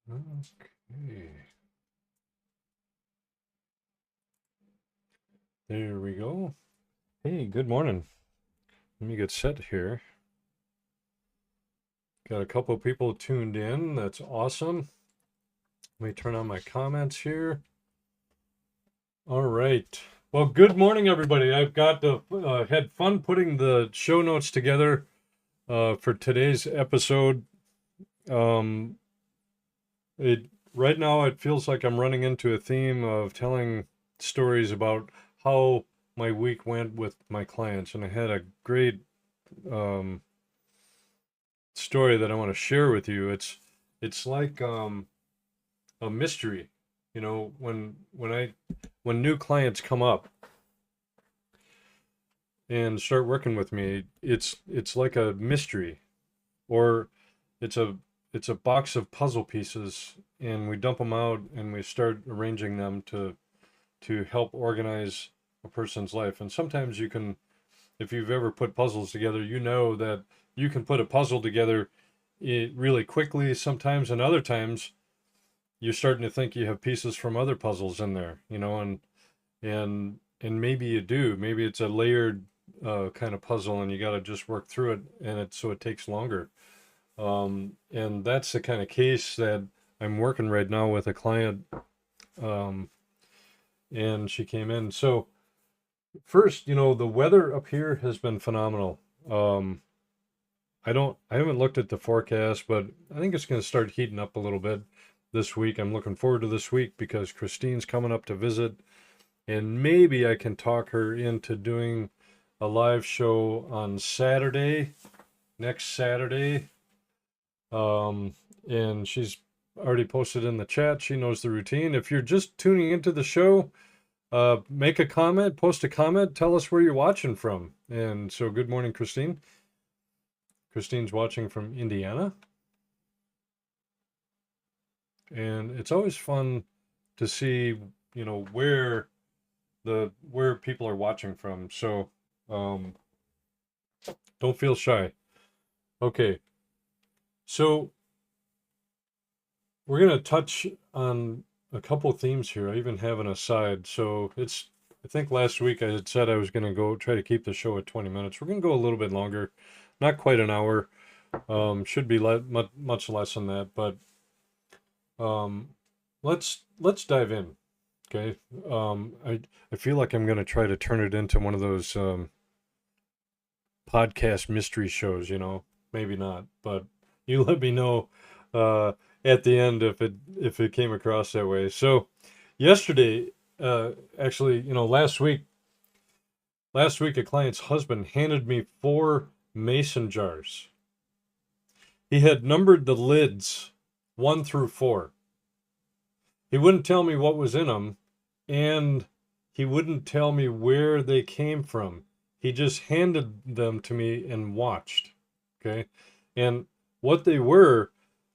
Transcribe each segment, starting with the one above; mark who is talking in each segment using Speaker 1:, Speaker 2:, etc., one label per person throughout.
Speaker 1: Okay. There we go. Hey, good morning. Let me get set here. Got a couple of people tuned in. That's awesome. Let me turn on my comments here. All right. Well, good morning, everybody. I've got had fun putting the show notes together for today's episode. Um, it right now it feels like I'm running into a theme of telling stories about how my week went with my clients, and I had a great um, story that I want to share with you. It's like a mystery, you know, when new clients come up and start working with me, it's like a mystery, or it's a it's a box of puzzle pieces, and we dump them out and we start arranging them to help organize a person's life. And sometimes you can, if you've ever put puzzles together, you know that you can put a puzzle together really quickly sometimes, and other times you're starting to think you have pieces from other puzzles in there, you know, and maybe you do. Maybe it's a layered kind of puzzle, and you got to just work through it, and it takes longer. And that's the kind of case that I'm working right now with a client. Um, and she came in. So first, you know, the weather up here has been phenomenal. I haven't looked at the forecast, but I think it's going to start heating up a little bit this week. I'm looking forward to this week because Christine's coming up to visit, and maybe I can talk her into doing a live show on Saturday, next Saturday. Um, and she's already posted in the chat. She knows the routine. If you're just tuning into the show, make a comment, post a comment, tell us where you're watching from. And so, good morning, Christine. Christine's watching from Indiana. And it's always fun to see, you know, where people are watching from. So, um, don't feel shy. Okay. So, we're going to touch on a couple of themes here. I even have an aside. So I think last week I had said I was going to go try to keep the show at 20 minutes. We're going to go a little bit longer, not quite an hour. Should be much less than that, but um, let's dive in. Okay. I feel like I'm going to try to turn it into one of those podcast mystery shows. You know, maybe not, but you let me know uh, at the end if it came across that way. So yesterday, actually, you know, last week a client's husband handed me 4 mason jars. He had numbered the lids 1 through 4. He wouldn't tell me what was in them, and he wouldn't tell me where they came from. He just handed them to me and watched. Okay. And what they were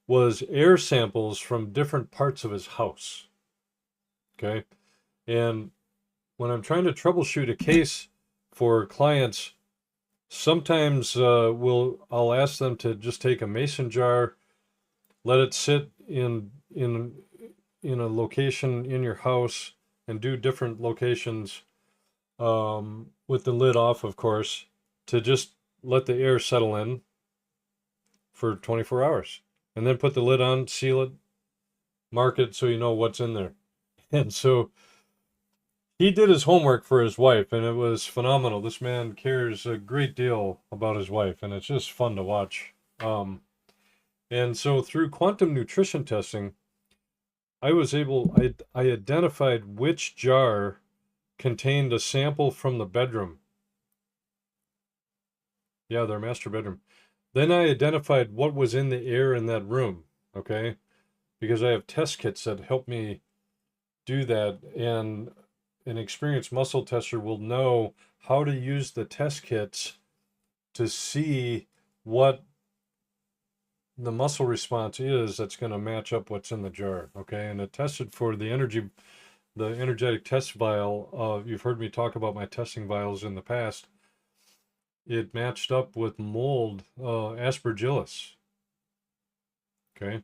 Speaker 1: was air samples from different parts of his house. Okay. And when I'm trying to troubleshoot a case for clients, sometimes I'll ask them to just take a mason jar, let it sit in a location in your house, and do different locations with the lid off, of course, to just let the air settle in for 24 hours, and then put the lid on, seal it, mark it so you know what's in there. And so he did his homework for his wife, and it was phenomenal. This man cares a great deal about his wife, and it's just fun to watch. And so through quantum nutrition testing, I identified which jar contained a sample from the bedroom. Yeah, their master bedroom. Then I identified what was in the air in that room, okay? Because I have test kits that help me do that, and an experienced muscle tester will know how to use the test kits to see what the muscle response is that's going to match up what's in the jar, okay? And it tested for the energetic test vial. You've heard me talk about my testing vials in the past. It matched up with mold, aspergillus. Okay.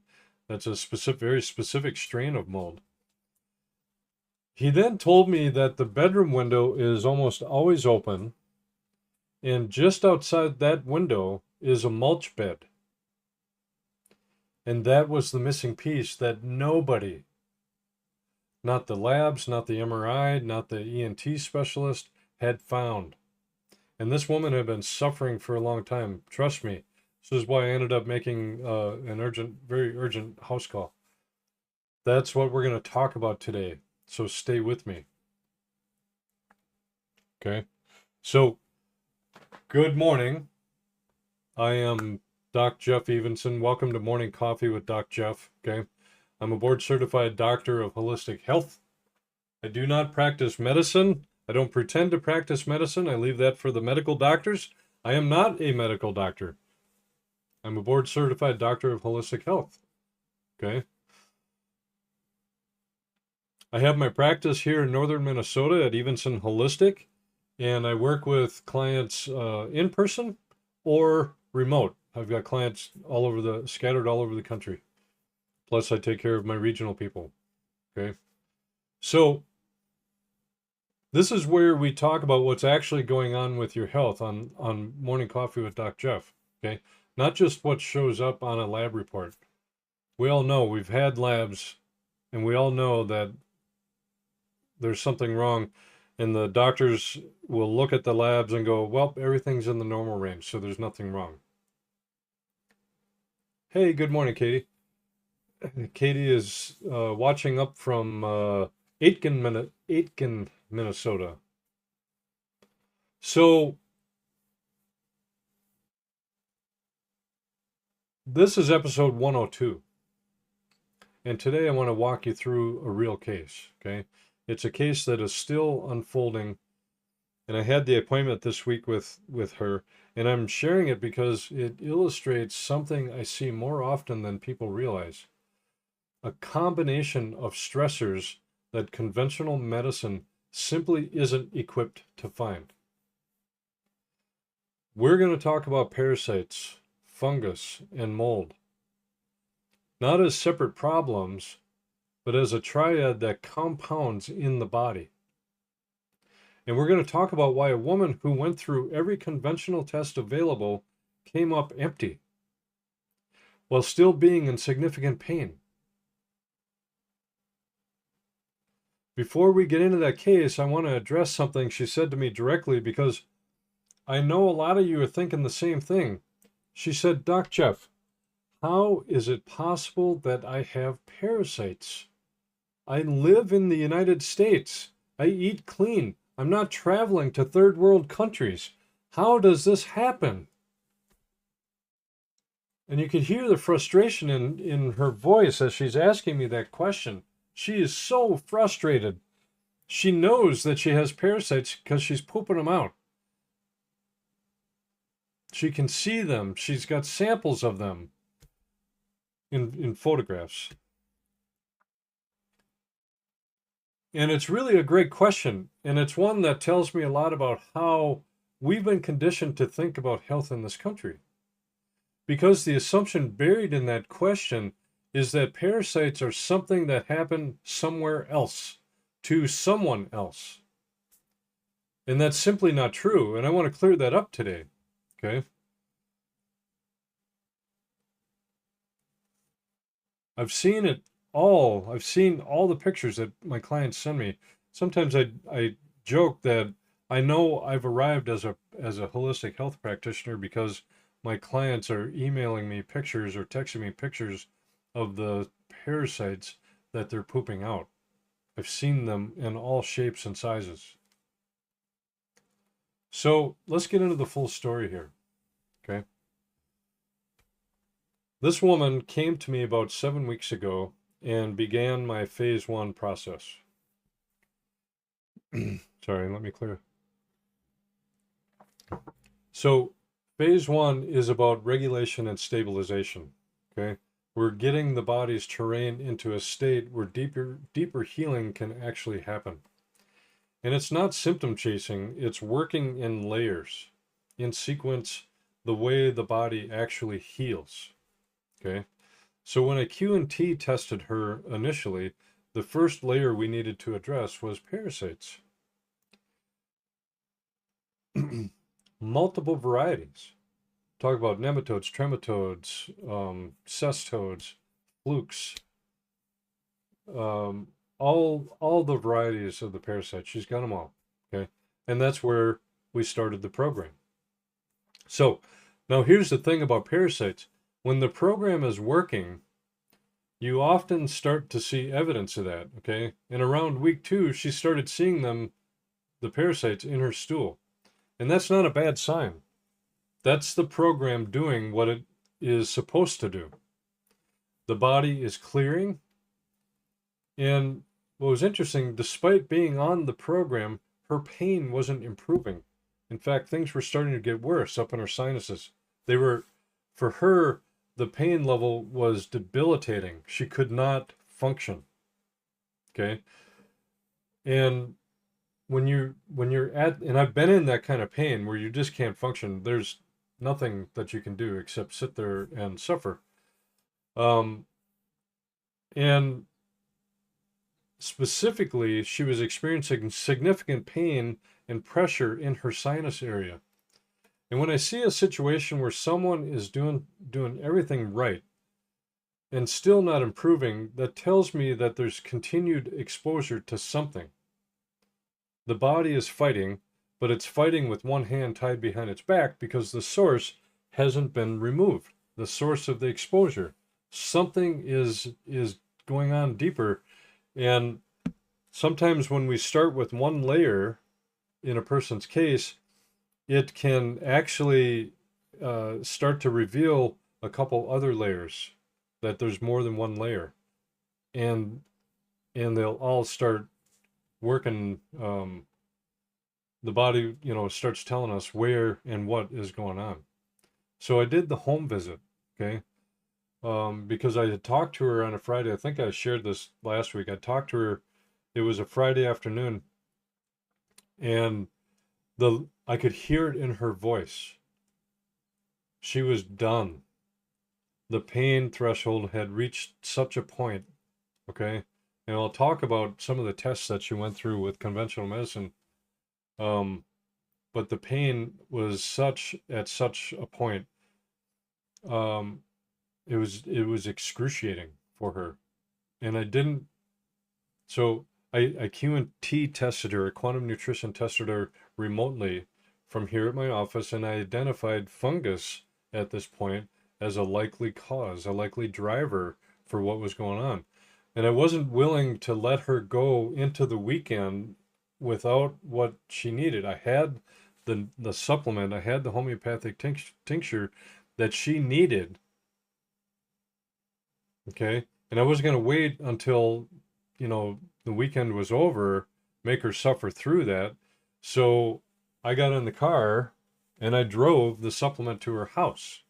Speaker 1: That's a very specific strain of mold. He then told me that the bedroom window is almost always open, and just outside that window is a mulch bed. And that was the missing piece that nobody, not the labs, not the MRI, not the ENT specialist, had found. And this woman had been suffering for a long time. Trust me. This is why I ended up making an very urgent house call. That's what we're going to talk about today. So stay with me. Okay. So, good morning. I am Doc Jeff Evenson. Welcome to Morning Coffee with Doc Jeff. Okay. I'm a board certified doctor of holistic health. I do not practice medicine. I don't pretend to practice medicine. I leave that for the medical doctors. I am not a medical doctor. I'm a board certified doctor of holistic health. Okay. I have my practice here in northern Minnesota at Evenson Holistic, and I work with clients in person or remote. I've got clients scattered all over the country. Plus, I take care of my regional people. Okay. So, this is where we talk about what's actually going on with your health on Morning Coffee with Doc Jeff. Okay. Not just what shows up on a lab report. We all know we've had labs, and we all know that there's something wrong, and the doctors will look at the labs and go, well, everything's in the normal range, so there's nothing wrong. Hey, good morning, Katie. Katie is watching up from Aitkin, Minnesota. So this is episode 102. And today I want to walk you through a real case, okay? It's a case that is still unfolding, and I had the appointment this week with her, and I'm sharing it because it illustrates something I see more often than people realize. A combination of stressors that conventional medicine simply isn't equipped to find. We're going to talk about parasites, fungus, and mold. Not as separate problems, but as a triad that compounds in the body. And we're going to talk about why a woman who went through every conventional test available came up empty while still being in significant pain. Before we get into that case, I want to address something she said to me directly because I know a lot of you are thinking the same thing. She said, Doc Jeff, how is it possible that I have parasites? I live in the United States. I eat clean. I'm not traveling to third world countries. How does this happen? And you can hear the frustration in her voice as she's asking me that question. She is so frustrated. She knows that she has parasites because she's pooping them out. She can see them. She's got samples of them in photographs. And it's really a great question. And it's one that tells me a lot about how we've been conditioned to think about health in this country. Because the assumption buried in that question is that parasites are something that happened somewhere else, to someone else. And that's simply not true. And I want to clear that up today. Okay? I've seen it all. I've seen all the pictures that my clients send me. Sometimes I joke that I know I've arrived as a holistic health practitioner because my clients are emailing me pictures or texting me pictures of the parasites that they're pooping out. I've seen them in all shapes and sizes. So let's get into the full story here. Okay. This woman came to me about 7 weeks ago and began my phase 1 process. Sorry, let me clear. So phase 1 is about regulation and stabilization. Okay. We're getting the body's terrain into a state where deeper healing can actually happen. And it's not symptom chasing, it's working in layers, in sequence, the way the body actually heals. Okay. So when I Q&T tested her initially, the first layer we needed to address was parasites. Multiple varieties. Talk about nematodes, trematodes, cestodes, flukes, um, all the varieties of the parasites. She's got them all. Okay, and that's where we started the program. So now here's the thing about parasites. When the program is working, you often start to see evidence of that. Okay, and around week 2, she started seeing them, the parasites in her stool, and that's not a bad sign. That's the program doing what it is supposed to do. The body is clearing. And what was interesting, despite being on the program, her pain wasn't improving. In fact, things were starting to get worse up in her sinuses. They were, for her, the pain level was debilitating. She could not function. Okay. And when you're at, and I've been in that kind of pain where you just can't function, there's nothing that you can do except sit there and suffer. Um, and Specifically, she was experiencing significant pain and pressure in her sinus area. And when I see a situation where someone is doing everything right and still not improving, that tells me that there's continued exposure to something. The body is fighting, but it's fighting with one hand tied behind its back because the source hasn't been removed. The source of the exposure. Something is going on deeper. And sometimes when we start with one layer in a person's case, it can actually start to reveal a couple other layers, that there's more than one layer. And they'll all start working. The body, starts telling us where and what is going on. So I did the home visit, okay? Because I had talked to her on a Friday. I think I shared this last week. I talked to her. It was a Friday afternoon, and I could hear it in her voice. She was done. The pain threshold had reached such a point, okay? And I'll talk about some of the tests that she went through with conventional medicine. But the pain was at such a point. It was excruciating for her. And I Q&T tested her, quantum nutrition tested her remotely from here at my office, and I identified fungus at this point as a likely cause, a likely driver for what was going on. And I wasn't willing to let her go into the weekend without what she needed. I had the supplement, I had the homeopathic tincture that she needed. Okay. And I wasn't going to wait until, the weekend was over, make her suffer through that. So I got in the car and I drove the supplement to her house.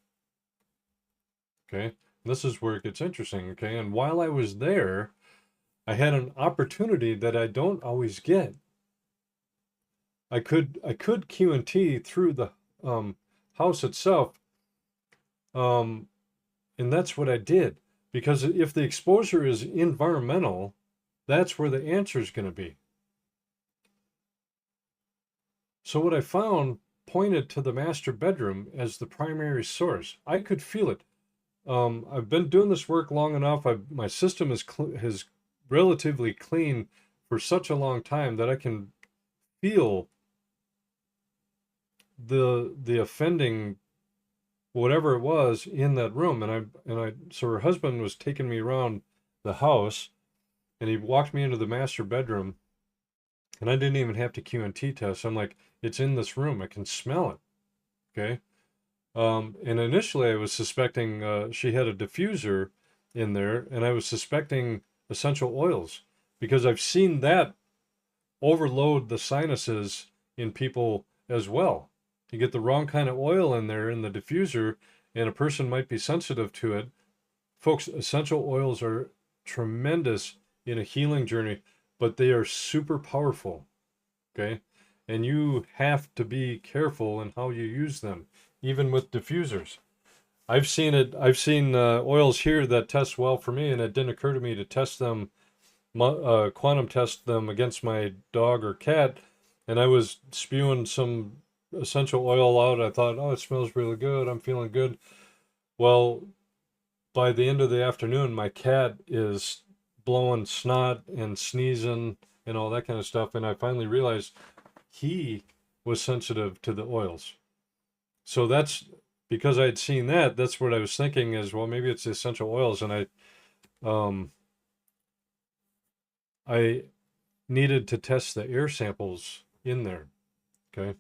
Speaker 1: Okay. This is where it gets interesting. Okay. And while I was there, I had an opportunity that I don't always get. I could Q&T through the house itself. And that's what I did. Because if the exposure is environmental, that's where the answer is going to be. So what I found pointed to the master bedroom as the primary source. I could feel it. I've been doing this work long enough. My system is relatively clean for such a long time that I can feel the offending, whatever it was, in that room. So her husband was taking me around the house, and he walked me into the master bedroom, and I didn't even have to Q&T test. I'm like, it's in this room. I can smell it. Okay. And initially I was suspecting she had a diffuser in there, and I was suspecting essential oils because I've seen that overload the sinuses in people as well. You get the wrong kind of oil in there in the diffuser, and a person might be sensitive to it. Folks, essential oils are tremendous in a healing journey, but they are super powerful. Okay. And you have to be careful in how you use them, even with diffusers. I've seen it. I've seen oils here that test well for me, and it didn't occur to me to test them, quantum test them against my dog or cat. And I was spewing some essential oil out. I thought, oh, it smells really good. I'm feeling good. Well, by the end of the afternoon, my cat is blowing snot and sneezing and all that kind of stuff. And I finally realized he was sensitive to the oils. So that's because I had seen that. That's what I was thinking is, well, maybe it's the essential oils, and um, I needed to test the air samples in there. Okay.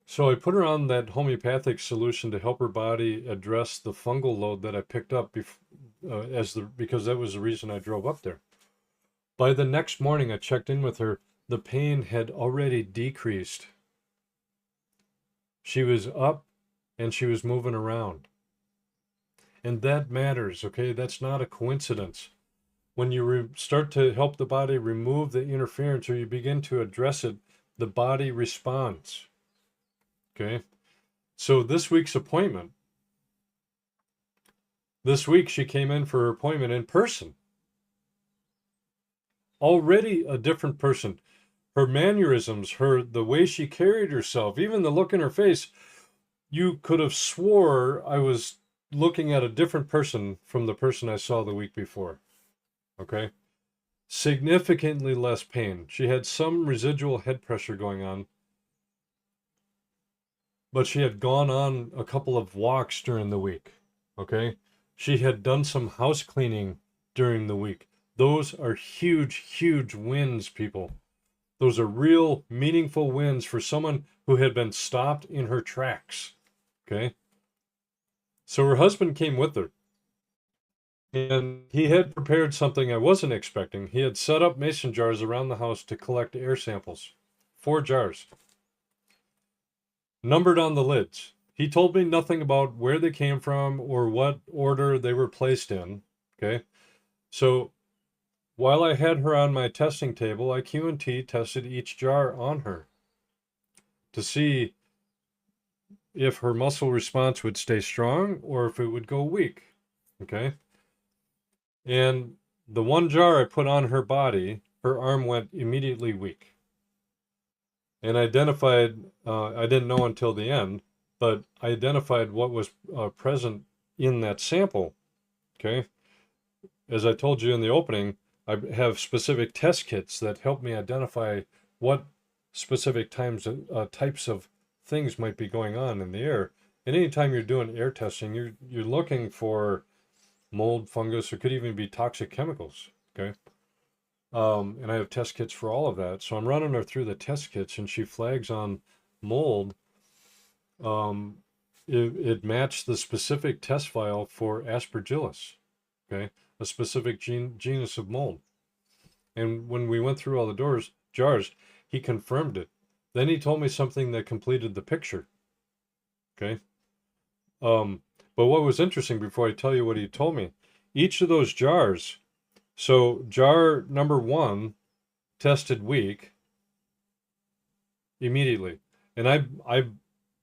Speaker 1: So I put her on that homeopathic solution to help her body address the fungal load that I picked up because that was the reason I drove up there. By the next morning, I checked in with her. The pain had already decreased. She was up and she was moving around. And that matters, okay? That's not a coincidence. When you start to help the body remove the interference or you begin to address it, the body responds, okay? So this week she came in for her appointment in person. Already a different person. Her mannerisms, the way she carried herself, even the look in her face, you could have swore I was looking at a different person from the person I saw the week before. Okay? Significantly less pain. She had some residual head pressure going on, but she had gone on a couple of walks during the week. Okay? She had done some house cleaning during the week. Those are huge, huge wins, people. Those are real, meaningful wins for someone who had been stopped in her tracks. Okay? So her husband came with her. And he had prepared something I wasn't expecting. He had set up mason jars around the house to collect air samples. 4 jars. Numbered on the lids. He told me nothing about where they came from or what order they were placed in. Okay? So while I had her on my testing table, I Q&T tested each jar on her to see if her muscle response would stay strong or if it would go weak. Okay? And the 1 jar I put on her body, her arm went immediately weak. And identified, I didn't know until the end, but I identified what was present in that sample. Okay. As I told you in the opening, I have specific test kits that help me identify what specific types of things might be going on in the air. And anytime you're doing air testing, you're looking for mold, fungus, or could even be toxic chemicals. Okay. And I have test kits for all of that. So I'm running her through the test kits and she flags on mold. It matched the specific test file for Aspergillus. Okay. A specific genus of mold. And when we went through all the jars, he confirmed it. Then he told me something that completed the picture. Okay. But what was interesting before I tell you what he told me, each of those jars, so jar number 1 tested weak immediately. And I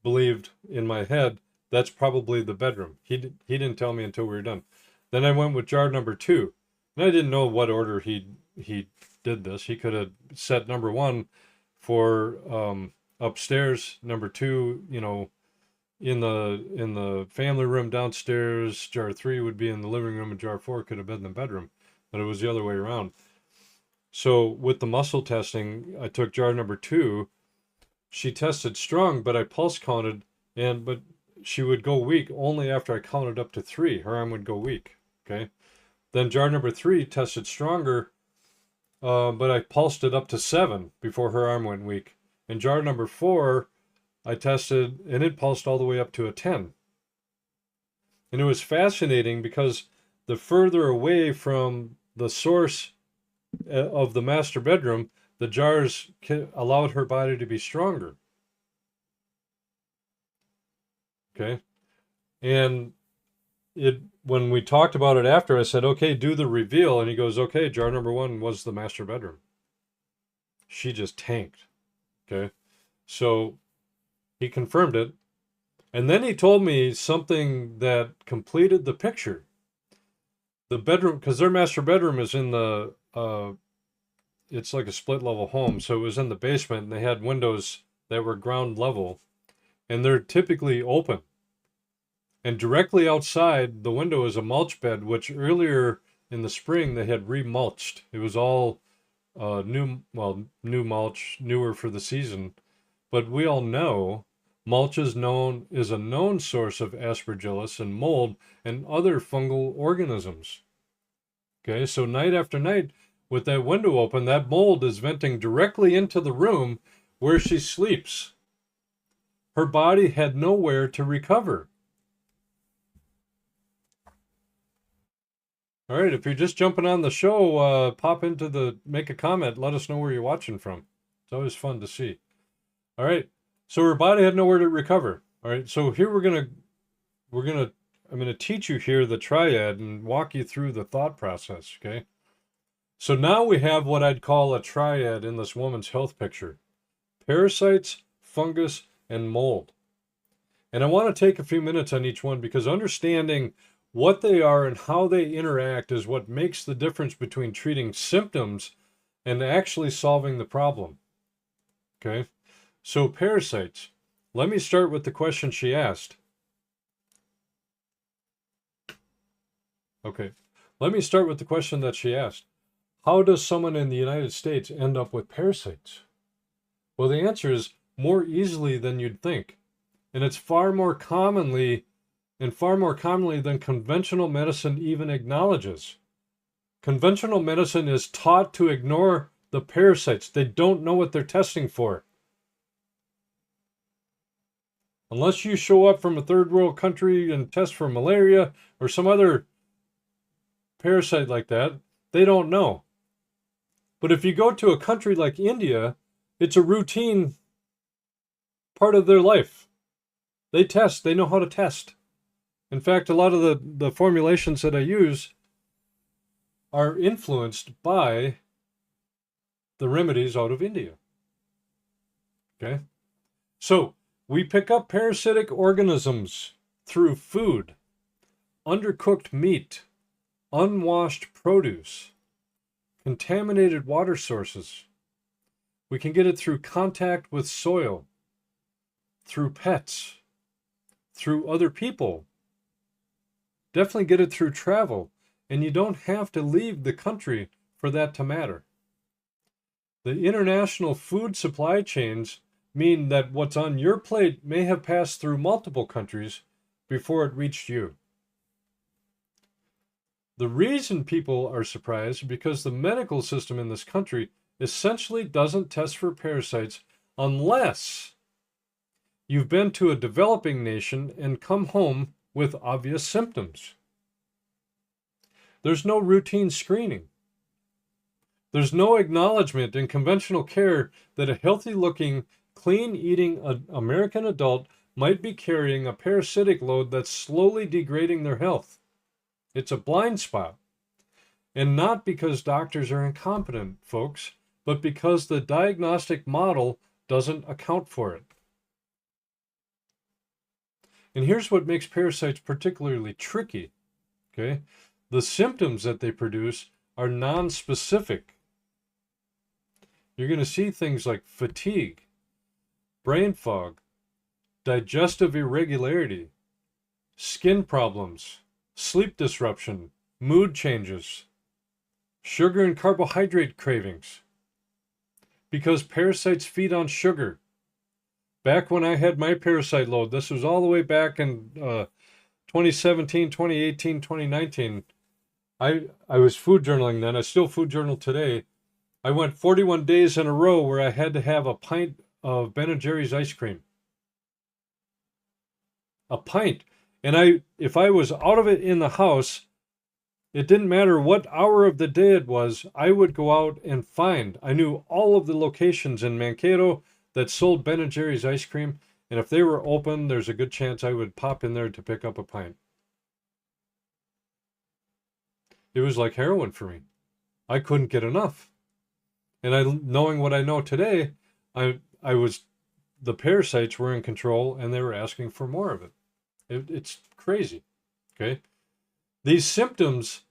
Speaker 1: believed in my head that's probably the bedroom. He didn't tell me until we were done. Then I went with jar number 2. And I didn't know what order he did this. He could have set number 1 for upstairs, number 2, in the family room downstairs, jar 3 would be in the living room, and jar 4 could have been in the bedroom, but it was the other way around. So with the muscle testing, I took jar number 2. She tested strong, but I pulse counted, but she would go weak only after I counted up to 3. Her arm would go weak. Okay. Then jar number 3 tested stronger, but I pulsed it up to 7 before her arm went weak. And jar number 4, I tested, and it pulsed all the way up to a 10. And it was fascinating because the further away from the source of the master bedroom, the jars allowed her body to be stronger. Okay. And when we talked about it after, I said, okay, do the reveal. And he goes, okay, jar number 1 was the master bedroom. She just tanked. Okay. So he confirmed it. And then he told me something that completed the picture. The bedroom, because their master bedroom is in the, it's like a split level home. So it was in the basement and they had windows that were ground level and they're typically open. And directly outside the window is a mulch bed, which earlier in the spring they had remulched. It was all new mulch, newer for the season. But we all know mulch is a known source of aspergillus and mold and other fungal organisms. Okay, so night after night, with that window open, that mold is venting directly into the room where she sleeps. Her body had nowhere to recover. All right, if you're just jumping on the show, pop into make a comment, let us know where you're watching from. It's always fun to see. All right, so her body had nowhere to recover. All right, so here I'm gonna teach you here the triad and walk you through the thought process, okay? So now we have what I'd call a triad in this woman's health picture: parasites, fungus, and mold. And I want to take a few minutes on each one because understanding what they are and how they interact is what makes the difference between treating symptoms and actually solving the problem. Okay? So parasites. Let me start with the question she asked. Okay. Let me start with the question that she asked. How does someone in the United States end up with parasites? Well, the answer is more easily than you'd think. And it's far more commonly than conventional medicine even acknowledges. Conventional medicine is taught to ignore the parasites. They don't know what they're testing for. Unless you show up from a third world country and test for malaria or some other parasite like that, they don't know. But if you go to a country like India, it's a routine part of their life. They test, they know how to test. In fact, a lot of the formulations that I use are influenced by the remedies out of India. Okay? So, we pick up parasitic organisms through food, undercooked meat, unwashed produce, contaminated water sources. We can get it through contact with soil, through pets, through other people. Definitely get it through travel, and you don't have to leave the country for that to matter. The international food supply chains mean that what's on your plate may have passed through multiple countries before it reached you. The reason people are surprised is because the medical system in this country essentially doesn't test for parasites unless you've been to a developing nation and come home with obvious symptoms. There's no routine screening. There's no acknowledgement in conventional care that a healthy-looking, clean-eating American adult might be carrying a parasitic load that's slowly degrading their health. It's a blind spot. And not because doctors are incompetent, folks, but because the diagnostic model doesn't account for it. And here's what makes parasites particularly tricky, okay? The symptoms that they produce are non-specific. You're going to see things like fatigue, brain fog, digestive irregularity, skin problems, sleep disruption, mood changes, sugar and carbohydrate cravings. Because parasites feed on sugar. Back when I had my parasite load, this was all the way back in 2017, 2018, 2019. I was food journaling then. I still food journal today. I went 41 days in a row where I had to have a pint of Ben & Jerry's ice cream. A pint. And if I was out of it in the house, it didn't matter what hour of the day it was, I would go out and find. I knew all of the locations in Mankato that sold Ben & Jerry's ice cream, and if they were open, there's a good chance I would pop in there to pick up a pint. It was like heroin for me. I couldn't get enough. And knowing what I know today, I was the parasites were in control and they were asking for more of it. It's crazy. Okay. These symptoms,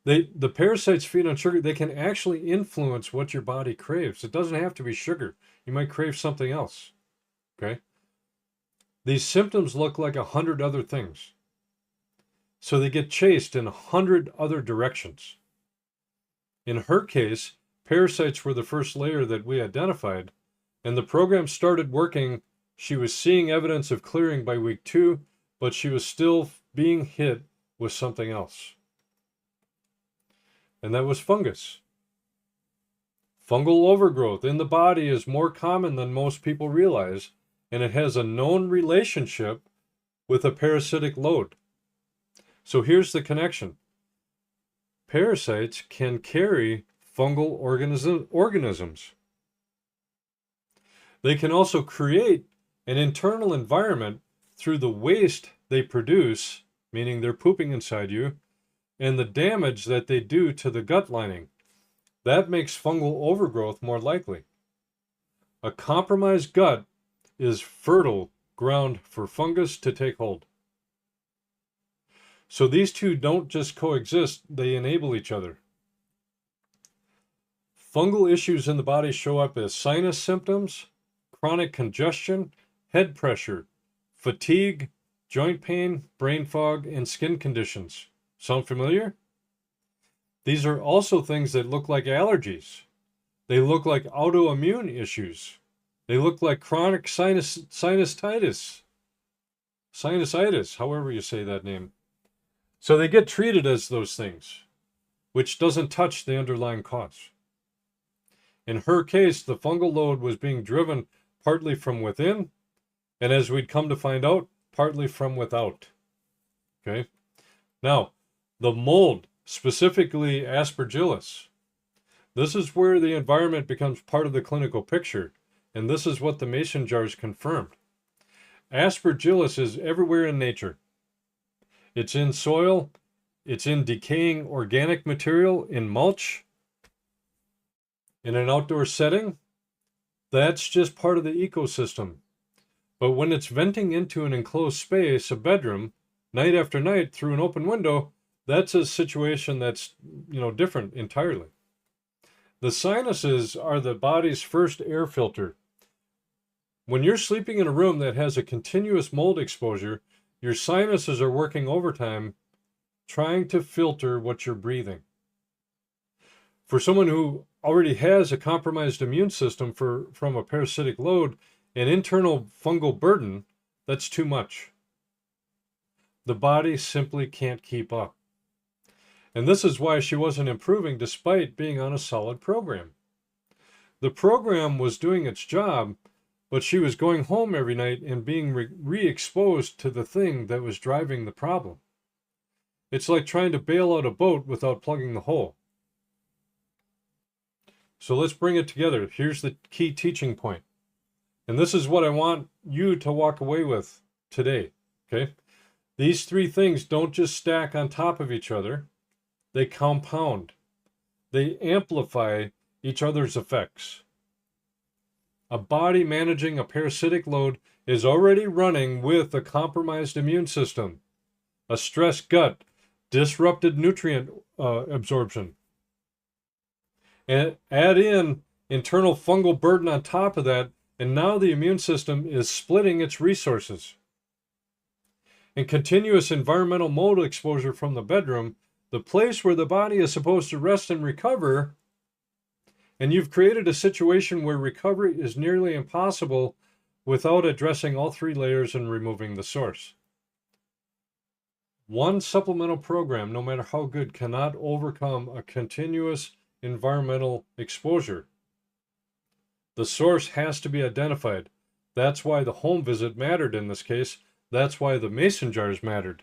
Speaker 1: the parasites feed on sugar. They can actually influence what your body craves. It doesn't have to be sugar. You might crave something else. Okay. These symptoms look like 100 other things. So they get chased in 100 other directions. In her case, parasites were the first layer that we identified, and the program started working. She was seeing evidence of clearing by week 2, but she was still being hit with something else. And that was fungus. Fungal overgrowth in the body is more common than most people realize, and it has a known relationship with a parasitic load. So here's the connection. Parasites can carry fungal organisms. They can also create an internal environment through the waste they produce, meaning they're pooping inside you, and the damage that they do to the gut lining. That makes fungal overgrowth more likely. A compromised gut is fertile ground for fungus to take hold. So these two don't just coexist, they enable each other. Fungal issues in the body show up as sinus symptoms, chronic congestion, head pressure, fatigue, joint pain, brain fog, and skin conditions. Sound familiar? These are also things that look like allergies. They look like autoimmune issues. They look like chronic sinusitis, however you say that name. So they get treated as those things, which doesn't touch the underlying cause. In her case, the fungal load was being driven partly from within, and as we'd come to find out, partly from without. Okay? Now, the mold, specifically Aspergillus, this is where the environment becomes part of the clinical picture, and this is what the mason jars confirmed. Aspergillus is everywhere in nature. It's in soil, it's in decaying organic material, in mulch, in an outdoor setting. That's just part of the ecosystem. But when it's venting into an enclosed space, a bedroom, night after night through an open window, that's a situation that's, different entirely. The sinuses are the body's first air filter. When you're sleeping in a room that has a continuous mold exposure, your sinuses are working overtime trying to filter what you're breathing. For someone who already has a compromised immune system from a parasitic load, an internal fungal burden, that's too much. The body simply can't keep up. And this is why she wasn't improving despite being on a solid program. The program was doing its job, but she was going home every night and being re-exposed to the thing that was driving the problem. It's like trying to bail out a boat without plugging the hole. So let's bring it together. Here's the key teaching point. And this is what I want you to walk away with today, okay? These three things don't just stack on top of each other. They compound. They amplify each other's effects. A body managing a parasitic load is already running with a compromised immune system, a stressed gut, disrupted nutrient absorption. And add in internal fungal burden on top of that, and now the immune system is splitting its resources. And continuous environmental mold exposure from the bedroom, the place where the body is supposed to rest and recover, and you've created a situation where recovery is nearly impossible without addressing all three layers and removing the source. One supplemental program, no matter how good, cannot overcome a continuous environmental exposure. The source has to be identified. That's why the home visit mattered in this case. That's why the mason jars mattered.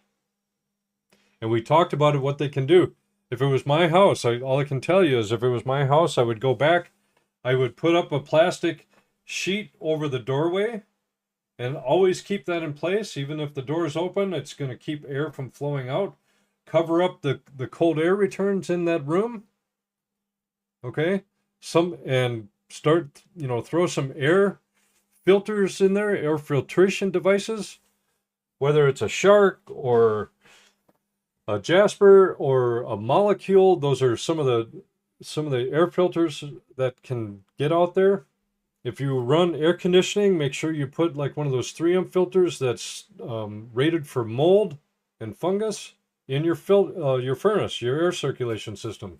Speaker 1: And we talked about what they can do. If it was my house, all I can tell you is if it was my house, I would go back, I would put up a plastic sheet over the doorway and always keep that in place. Even if the door is open, it's going to keep air from flowing out. Cover up the cold air returns in that room. Okay? And start, throw some air filters in there, air filtration devices, whether it's a Shark or a Jasper or a Molecule. Those are some of the air filters that can get out there. If you run air conditioning, make sure you put like one of those 3M filters that's rated for mold and fungus in your furnace, your air circulation system.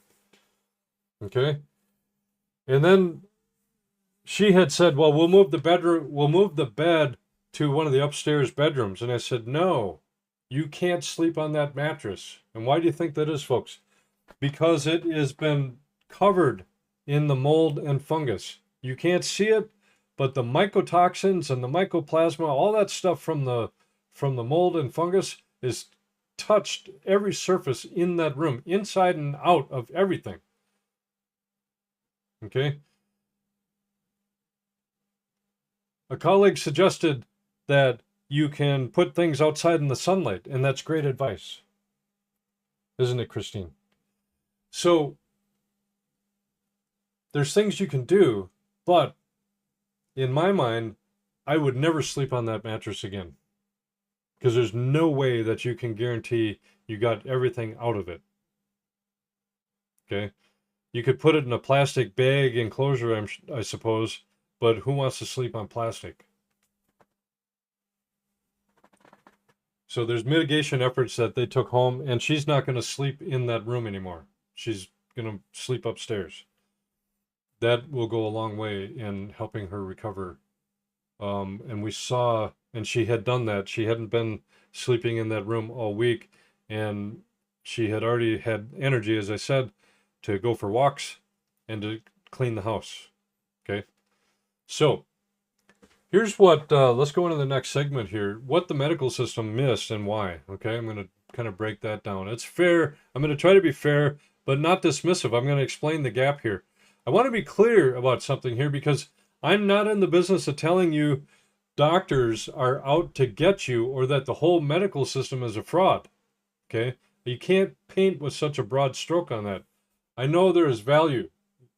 Speaker 1: Okay. And then she had said, well, we'll move the bed to one of the upstairs bedrooms. And I said, no, you can't sleep on that mattress. And why do you think that is, folks? Because it has been covered in the mold and fungus. You can't see it, but the mycotoxins and the mycoplasma, all that stuff from the mold and fungus is touched every surface in that room, inside and out of everything. Okay. A colleague suggested that you can put things outside in the sunlight, and that's great advice. Isn't it, Christine? So there's things you can do, but in my mind, I would never sleep on that mattress again, because there's no way that you can guarantee you got everything out of it. Okay. You could put it in a plastic bag enclosure, I suppose, but who wants to sleep on plastic? So there's mitigation efforts that they took home, and she's not going to sleep in that room anymore. She's going to sleep upstairs. That will go a long way in helping her recover. And we saw, and she had done that. She hadn't been sleeping in that room all week, and she had already had energy, as I said, to go for walks and to clean the house. Okay. So here's what, let's go into the next segment here. What the medical system missed and why. Okay. I'm going to kind of break that down. It's fair. I'm going to try to be fair, but not dismissive. I'm going to explain the gap here. I want to be clear about something here, because I'm not in the business of telling you doctors are out to get you or that the whole medical system is a fraud. Okay. You can't paint with such a broad stroke on that. I know there is value.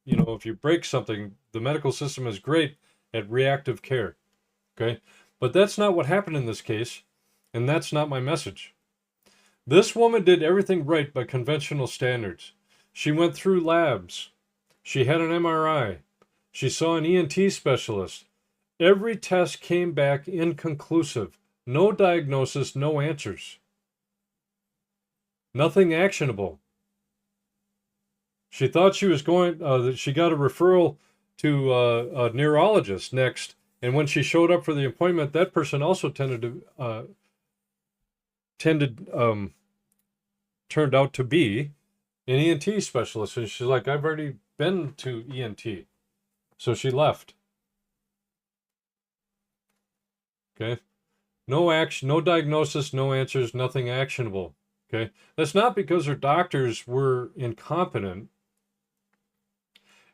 Speaker 1: You know, if you break something, the medical system is great at reactive care. Okay. But that's not what happened in this case. And that's not my message. This woman did everything right by conventional standards. She went through labs. She had an MRI. She saw an ENT specialist. Every test came back inconclusive. No diagnosis, no answers. Nothing actionable. She thought she was she got a referral to a neurologist next. And when she showed up for the appointment, that person also turned out to be an ENT specialist. And she's like, I've already been to ENT. So she left. Okay. No action, no diagnosis, no answers, nothing actionable. Okay. That's not because her doctors were incompetent.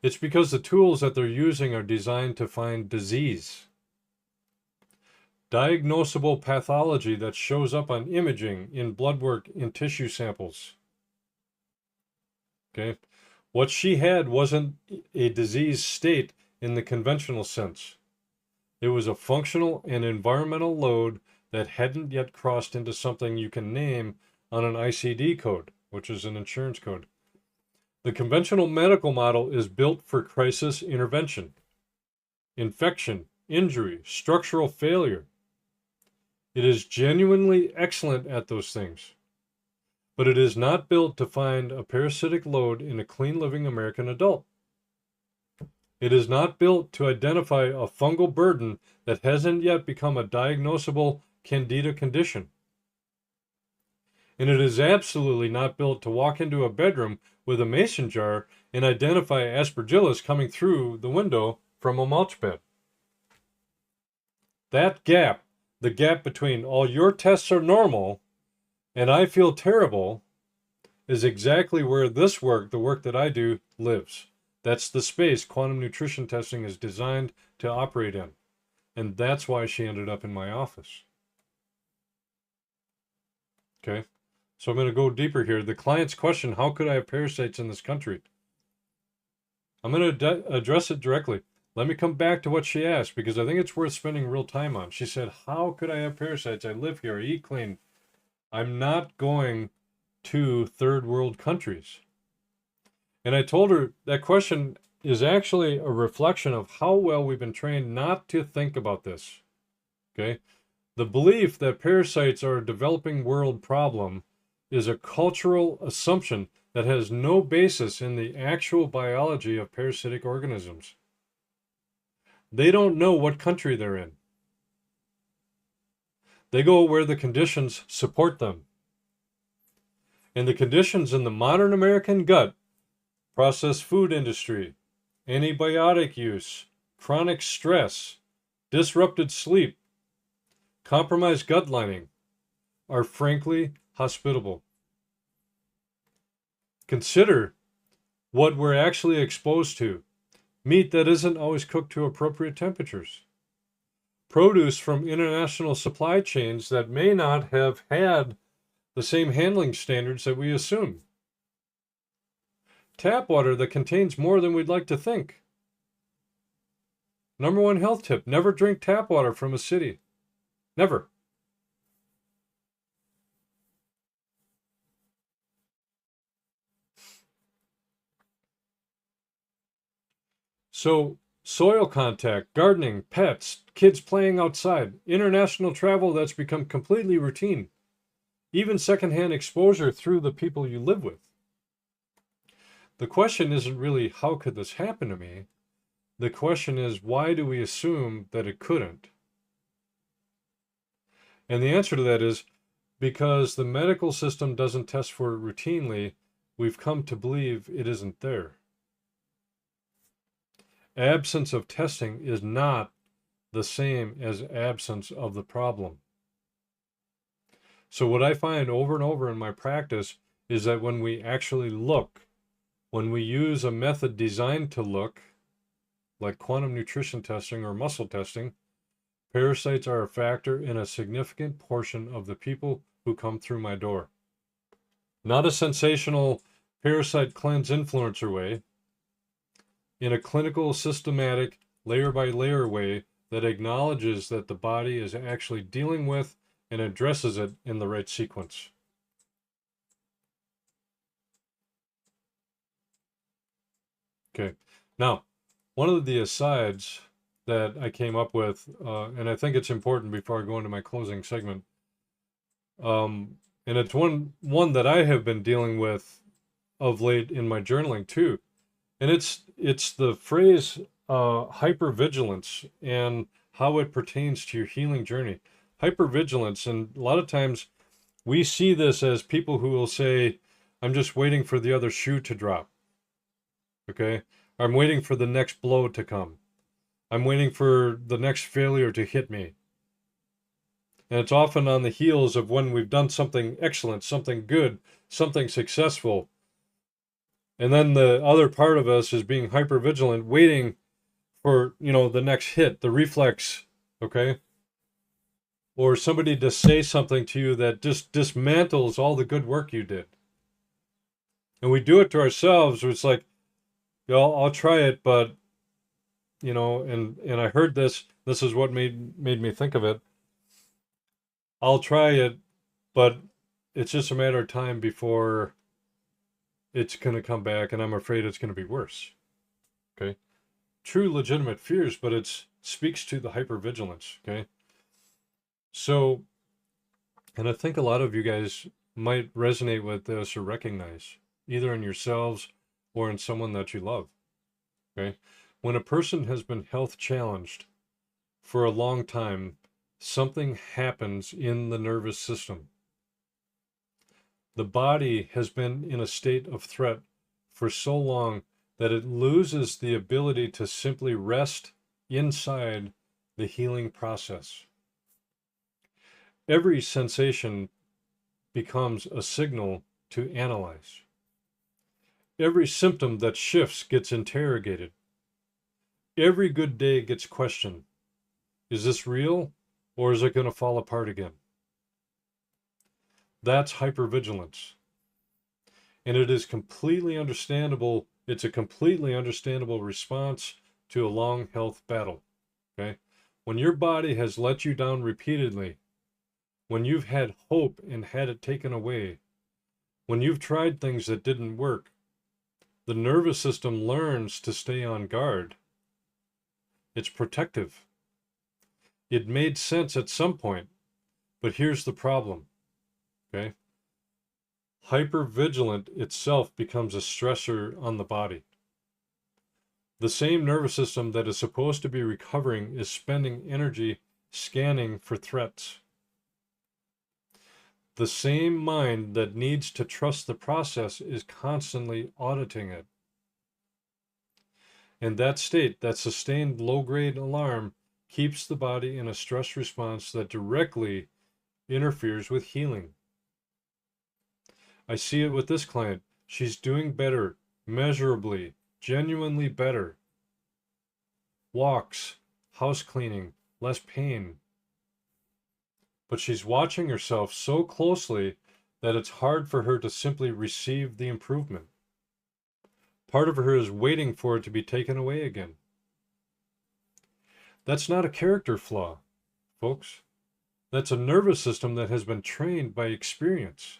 Speaker 1: It's because the tools that they're using are designed to find disease. Diagnosable pathology that shows up on imaging, in blood work, in tissue samples. Okay. What she had wasn't a disease state in the conventional sense. It was a functional and environmental load that hadn't yet crossed into something you can name on an ICD code, which is an insurance code. The conventional medical model is built for crisis intervention, infection, injury, structural failure. It is genuinely excellent at those things, but it is not built to find a parasitic load in a clean living American adult. It is not built to identify a fungal burden that hasn't yet become a diagnosable candida condition. And it is absolutely not built to walk into a bedroom with a mason jar and identify aspergillus coming through the window from a mulch bed. That gap, the gap between all your tests are normal and I feel terrible, is exactly where this work, the work that I do, lives. That's the space quantum nutrition testing is designed to operate in. And that's why she ended up in my office. Okay. So I'm going to go deeper here. The client's question, how could I have parasites in this country? I'm going to address it directly. let me come back to what she asked, because I think it's worth spending real time on. She said, how could I have parasites? I live here, I eat clean. I'm not going to third world countries. And I told her that question is actually a reflection of how well we've been trained not to think about this. Okay? The belief that parasites are a developing world problem is a cultural assumption that has no basis in the actual biology of parasitic organisms. They don't know what country they're in. They go where the conditions support them. And the conditions in the modern American gut, processed food industry, antibiotic use, chronic stress, disrupted sleep, compromised gut lining, are frankly hospitable. Consider what we're actually exposed to. Meat that isn't always cooked to appropriate temperatures. Produce from international supply chains that may not have had the same handling standards that we assume. Tap water that contains more than we'd like to think. Number one health tip, never drink tap water from a city. Never. So, soil contact, gardening, pets, kids playing outside, international travel that's become completely routine, even secondhand exposure through the people you live with. The question isn't really, how could this happen to me? The question is, why do we assume that it couldn't? And the answer to that is, because the medical system doesn't test for it routinely, we've come to believe it isn't there. Absence of testing is not the same as absence of the problem. So what I find over and over in my practice is that when we actually look, when we use a method designed to look, like quantum nutrition testing or muscle testing, parasites are a factor in a significant portion of the people who come through my door. Not a sensational parasite cleanse influencer way, in a clinical, systematic, layer by layer way that acknowledges that the body is actually dealing with and addresses it in the right sequence. Okay, now, one of the asides that I came up with, and I think it's important before I go into my closing segment, and it's one that I have been dealing with of late in my journaling too, and it's the phrase hypervigilance and how it pertains to your healing journey. Hypervigilance, and a lot of times we see this as people who will say, I'm just waiting for the other shoe to drop. Okay? I'm waiting for the next blow to come. I'm waiting for the next failure to hit me. And it's often on the heels of when we've done something excellent, something good, something successful. And then the other part of us is being hypervigilant, waiting for, the next hit, the reflex, okay? Or somebody to say something to you that just dismantles all the good work you did. And we do it to ourselves. It's like, I'll try it, but, and I heard this is what made me think of it. I'll try it, but it's just a matter of time before it's going to come back, and I'm afraid it's going to be worse. Okay? True legitimate fears, but it speaks to the hypervigilance, okay? So, and I think a lot of you guys might resonate with this or recognize, either in yourselves or in someone that you love, okay? When a person has been health challenged for a long time, something happens in the nervous system. The body has been in a state of threat for so long that it loses the ability to simply rest inside the healing process. Every sensation becomes a signal to analyze. Every symptom that shifts gets interrogated. Every good day gets questioned. Is this real, or is it going to fall apart again? That's hypervigilance. And it is completely understandable. It's a completely understandable response to a long health battle. Okay? When your body has let you down repeatedly, when you've had hope and had it taken away, when you've tried things that didn't work, the nervous system learns to stay on guard. It's protective. It made sense at some point, but here's the problem. Okay? Hypervigilant itself becomes a stressor on the body. The same nervous system that is supposed to be recovering is spending energy scanning for threats. The same mind that needs to trust the process is constantly auditing it. And that state, that sustained low-grade alarm, keeps the body in a stress response that directly interferes with healing. I see it with this client. She's doing better, measurably, genuinely better. Walks, house cleaning, less pain. But she's watching herself so closely that it's hard for her to simply receive the improvement. Part of her is waiting for it to be taken away again. That's not a character flaw, folks. That's a nervous system that has been trained by experience.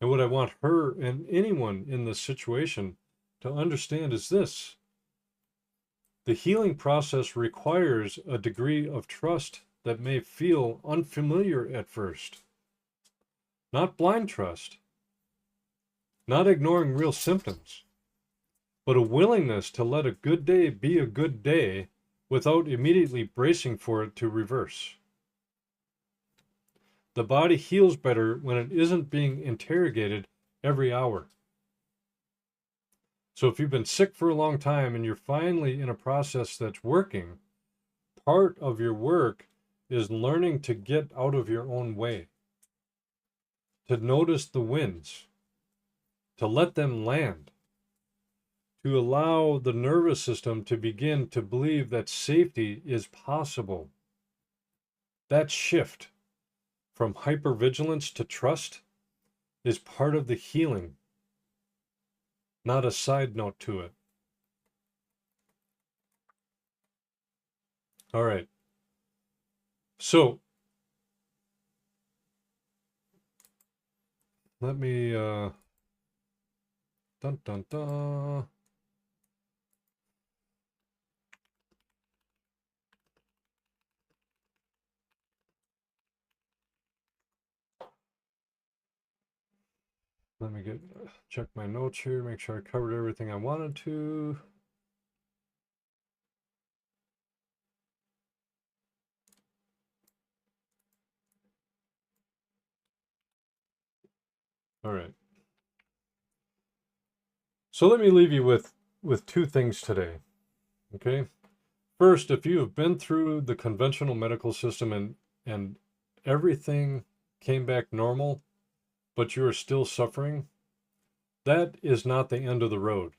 Speaker 1: And what I want her and anyone in this situation to understand is this. The healing process requires a degree of trust that may feel unfamiliar at first. Not blind trust, not ignoring real symptoms, but a willingness to let a good day be a good day without immediately bracing for it to reverse. The body heals better when it isn't being interrogated every hour. So if you've been sick for a long time and you're finally in a process that's working, part of your work is learning to get out of your own way, to notice the winds, to let them land, to allow the nervous system to begin to believe that safety is possible. That shift from hypervigilance to trust is part of the healing, not a side note to it. All right. So let me dun dun dun. Let me check my notes here, make sure I covered everything I wanted to. All right. So let me leave you with two things today. Okay? First, if you have been through the conventional medical system and everything came back normal, but you are still suffering, that is not the end of the road.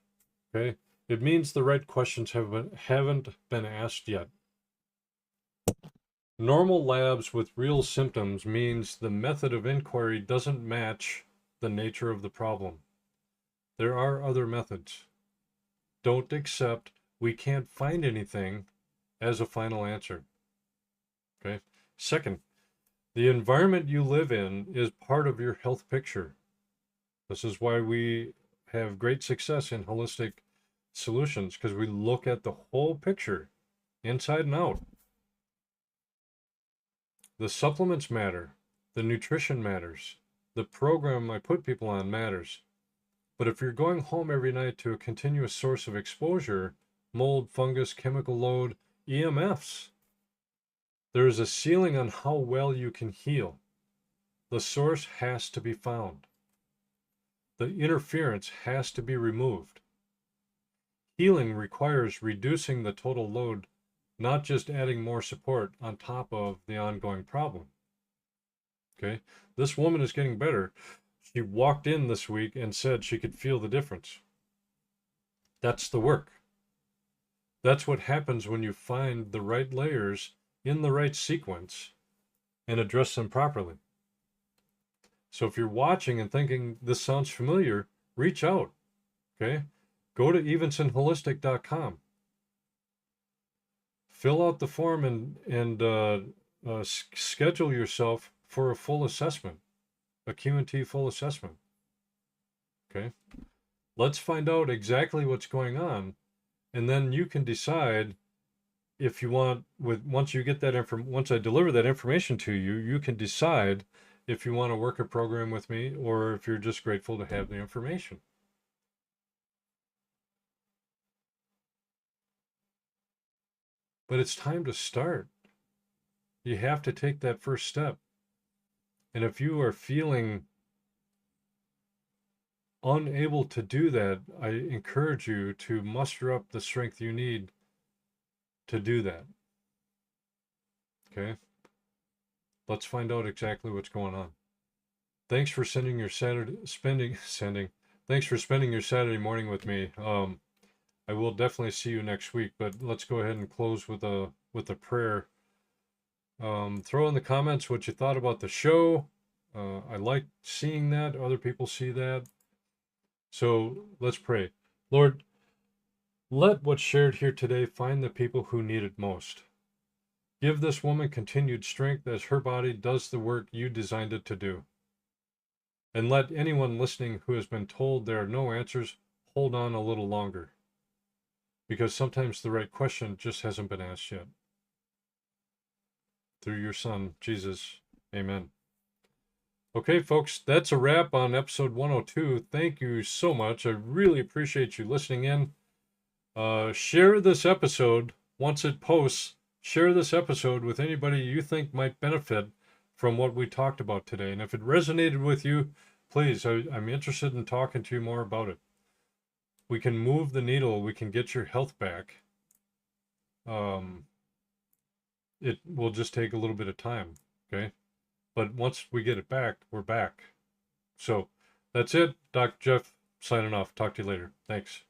Speaker 1: Okay? It means the right questions haven't been asked yet. Normal labs with real symptoms means the method of inquiry doesn't match the nature of the problem. There are other methods. Don't accept we can't find anything as a final answer. Okay? Second, the environment you live in is part of your health picture. This is why we have great success in holistic solutions, because we look at the whole picture, inside and out. The supplements matter. The nutrition matters. The program I put people on matters. But if you're going home every night to a continuous source of exposure, mold, fungus, chemical load, EMFs, there is a ceiling on how well you can heal. The source has to be found. The interference has to be removed. Healing requires reducing the total load, not just adding more support on top of the ongoing problem. Okay? This woman is getting better. She walked in this week and said she could feel the difference. That's the work. That's what happens when you find the right layers in the right sequence and address them properly. So if you're watching and thinking this sounds familiar, reach out. Okay? Go to evensonholistic.com. fill out the form and schedule yourself for a full assessment, a Q&T full assessment. Okay. Let's find out exactly what's going on, and then you can decide if you want, once you get that once I deliver that information to you, you can decide if you want to work a program with me or if you're just grateful to have the information. But it's time to start. You have to take that first step. And if you are feeling unable to do that, I encourage you to muster up the strength you need to do that. Okay? Let's find out exactly what's going on. Thanks for spending your Saturday morning with me. I will definitely see you next week, but let's go ahead and close with a prayer. Throw in the comments what you thought about the show. I like seeing that. Other people see that. So let's pray. Lord, let what's shared here today find the people who need it most. Give this woman continued strength as her body does the work you designed it to do. And let anyone listening who has been told there are no answers hold on a little longer. Because sometimes the right question just hasn't been asked yet. Through your Son, Jesus. Amen. Okay, folks, that's a wrap on episode 102. Thank you so much. I really appreciate you listening in. Share this episode once it posts. Share this episode with anybody you think might benefit from what we talked about today. And if it resonated with you, please, I'm interested in talking to you more about it. We can move the needle. We can get your health back. It will just take a little bit of time, okay? But once we get it back, we're back. So that's it. Dr. Jeff signing off. Talk to you later. Thanks.